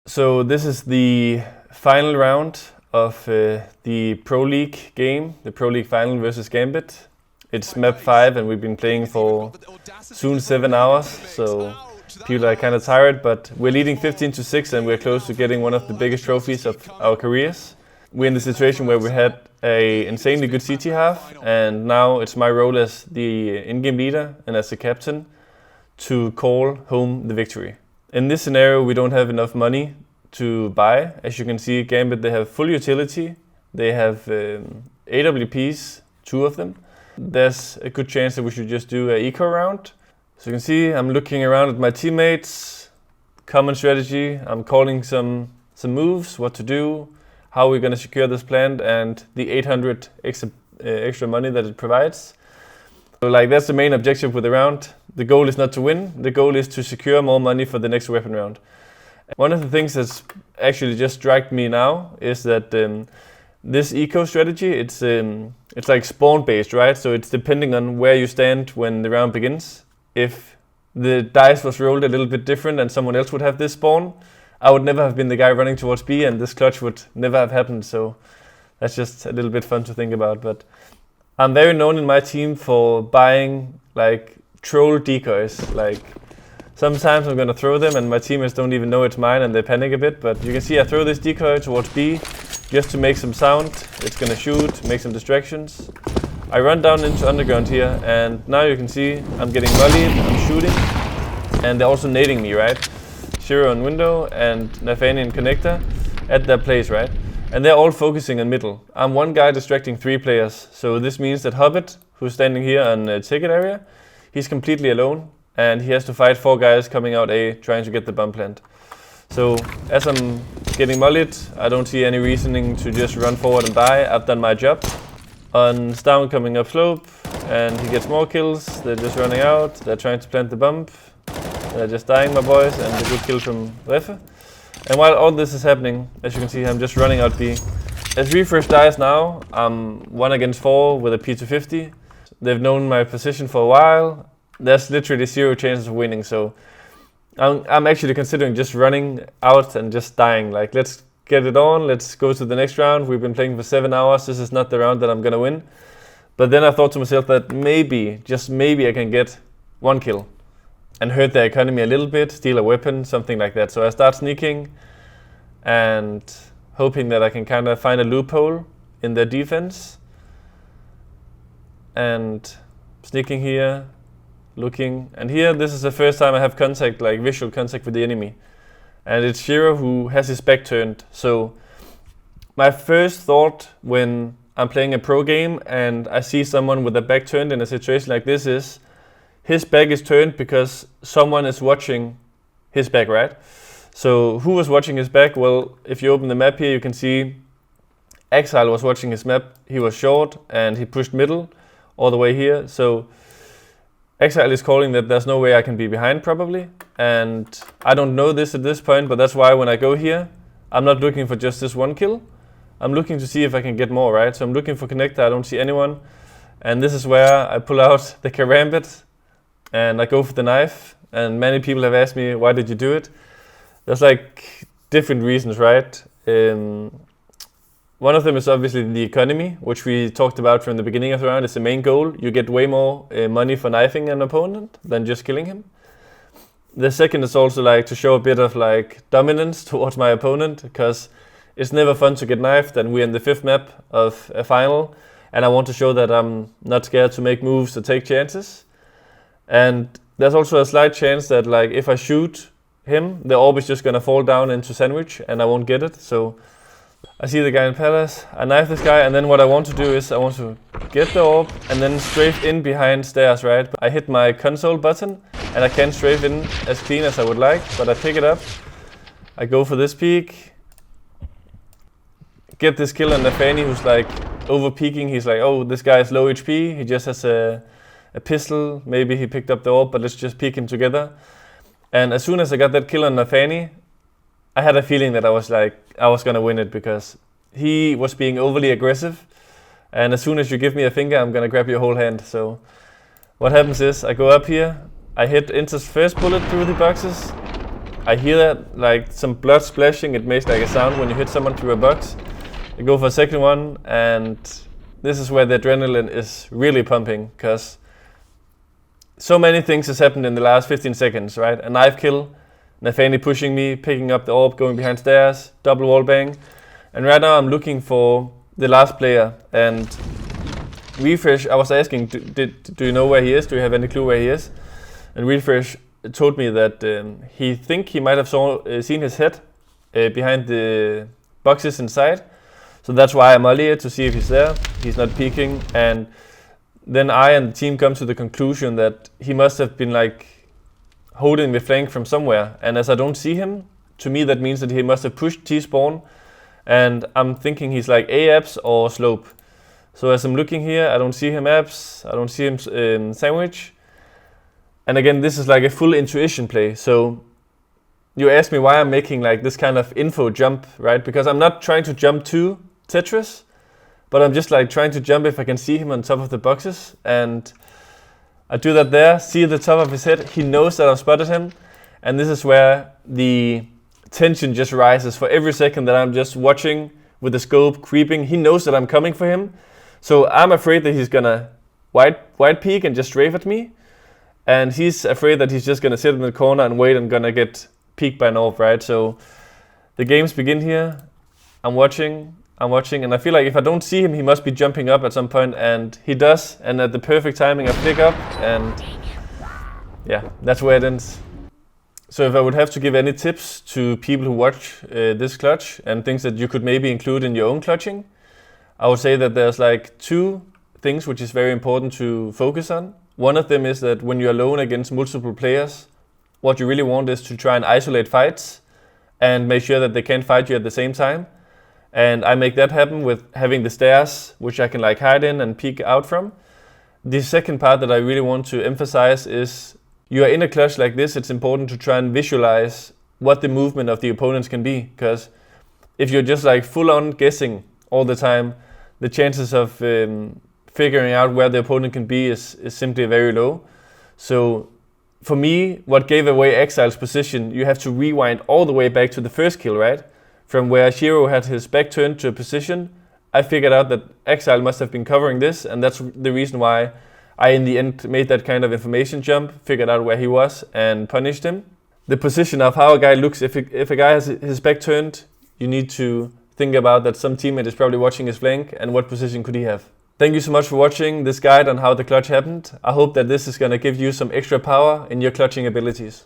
So this is the final round of the Pro League game, the Pro League final versus Gambit. It's map 5 and we've been playing for soon 7 hours, so people are kind of tired, but we're leading 15-6 and we're close to getting one of the biggest trophies of our careers. We're in the situation where we had an insanely good CT half, and now it's my role as the in-game leader and as the captain to call home the victory. In this scenario, we don't have enough money to buy. As you can see, Gambit, they have full utility. They have AWPs, 2 of them. There's a good chance that we should just do an eco round. So you can see I'm looking around at my teammates, common strategy. I'm calling some moves, what to do, how we're going to secure this plant, and the 800 extra money that it provides. So that's the main objective with the round. The goal is not to win, the goal is to secure more money for the next weapon round. One of the things that's actually just struck me now is that this eco strategy, it's like spawn based, right? So it's depending on where you stand when the round begins. If the dice was rolled a little bit different and someone else would have this spawn, I would never have been the guy running towards B and this clutch would never have happened. So that's just a little bit fun to think about. But I'm very known in my team for buying troll decoys. Sometimes I'm gonna throw them and my teammates don't even know it's mine and they panic a bit, but you can see I throw this decoy towards B just to make some sound. It's gonna shoot, make some distractions. I run down into underground here and now you can see I'm getting mollied, I'm shooting, and they're also nading me, right? Shiro on window and stavn in connector at their place, right? And they're all focusing on middle. I'm one guy distracting 3 players, so this means that Hobbit, who's standing here on the ticket area, he's completely alone, and he has to fight 4 guys coming out A, trying to get the bomb plant. So as I'm getting mollied, I don't see any reasoning to just run forward and die. I've done my job. On stavn coming up slope, and he gets more kills. They're just running out. They're trying to plant the bomb. They're just dying, my boys, and a good kill from Reffe. And while all this is happening, as you can see, I'm just running out B. As Refresh dies now, I'm 1 against 4 with a P250. They've known my position for a while. There's literally 0 chances of winning, so I'm actually considering just running out and just dying. Let's get it on, let's go to the next round. We've been playing for 7 hours, this is not the round that I'm gonna win. But then I thought to myself that maybe, just maybe, I can get 1 kill and hurt their economy a little bit, steal a weapon, something like that. So I start sneaking and hoping that I can kind of find a loophole in their defense. And sneaking here, looking, and here this is the first time I have contact, visual contact with the enemy. And it's Shiro who has his back turned. So my first thought when I'm playing a pro game and I see someone with their back turned in a situation like this is, his back is turned because someone is watching his back, right? So who was watching his back? Well, if you open the map here, you can see Exile was watching his map. He was short and he pushed middle all the way here. So Exile is calling that there's no way I can be behind probably. And I don't know this at this point, but that's why when I go here, I'm not looking for just this 1 kill. I'm looking to see if I can get more, right? So I'm looking for connector, I don't see anyone. And this is where I pull out the karambit and I go for the knife. And many people have asked me, why did you do it? There's different reasons, right? One of them is obviously the economy, which we talked about from the beginning of the round. It's the main goal. You get way more money for knifing an opponent than just killing him. The second is also to show a bit of dominance towards my opponent, because it's never fun to get knifed, and we're in the 5th map of a final, and I want to show that I'm not scared to make moves, to take chances. And there's also a slight chance that if I shoot him, the orb is just gonna fall down into sandwich and I won't get it. So I see the guy in palace, I knife this guy, and then what I want to do is I want to get the orb and then strafe in behind stairs, right? I hit my console button and I can't strafe in as clean as I would like, but I pick it up, I go for this peek, get this kill on stavn, who's over peeking. He's oh, this guy is low HP, he just has a pistol, maybe he picked up the orb, but let's just peek him together. And as soon as I got that kill on stavn, I had a feeling that I was gonna win it, because he was being overly aggressive. And as soon as you give me a finger, I'm gonna grab your whole hand. So what happens is I go up here, I hit Inter's first bullet through the boxes, I hear that, like some blood splashing. It makes like a sound when you hit someone through a box. I go for a second one, and this is where the adrenaline is really pumping, because so many things has happened in the last 15 seconds, right? A knife kill, Nathani pushing me, picking up the orb, going behind stairs, double wall bang. And right now I'm looking for the last player, and Refresh, I was asking, do you know where he is? Do you have any clue where he is? And Refresh told me that he might have seen his head behind the boxes inside. So that's why I'm earlier to see if he's there. He's not peeking. And then I and the team come to the conclusion that he must have been like holding the flank from somewhere. And as I don't see him, to me that means that he must have pushed T-spawn. And I'm thinking he's like A-apps or slope. So as I'm looking here, I don't see him apps, I don't see him sandwich. And again, this is like a full intuition play. So you ask me why I'm making like this kind of info jump, right? Because I'm not trying to jump to Tetris, but I'm just like trying to jump if I can see him on top of the boxes. And I do that there, see the top of his head. He knows that I've spotted him. And this is where the tension just rises for every second that I'm just watching with the scope creeping. He knows that I'm coming for him. So I'm afraid that he's gonna wide peek and just strafe at me. And he's afraid that he's just gonna sit in the corner and wait and gonna get peeked by an orb, right? So the games begin here. I'm watching, and I feel like if I don't see him, he must be jumping up at some point, and he does. And at the perfect timing, I flick up, and yeah, that's where it ends. So if I would have to give any tips to people who watch this clutch and things that you could maybe include in your own clutching, I would say that there's like 2 things which is very important to focus on. One of them is that when you're alone against multiple players, what you really want is to try and isolate fights and make sure that they can't fight you at the same time. And I make that happen with having the stairs, which I can like hide in and peek out from. The second part that I really want to emphasize is you are in a clutch like this, it's important to try and visualize what the movement of the opponents can be. Because if you're just like full on guessing all the time, the chances of figuring out where the opponent can be is simply very low. So for me, what gave away Exile's position, you have to rewind all the way back to the first kill, right? From where Shiro had his back turned to a position, I figured out that Exile must have been covering this, and that's the reason why I in the end made that kind of information jump, figured out where he was and punished him. The position of how a guy looks, if a guy has his back turned, you need to think about that some teammate is probably watching his flank and what position could he have. Thank you so much for watching this guide on how the clutch happened. I hope that this is going to give you some extra power in your clutching abilities.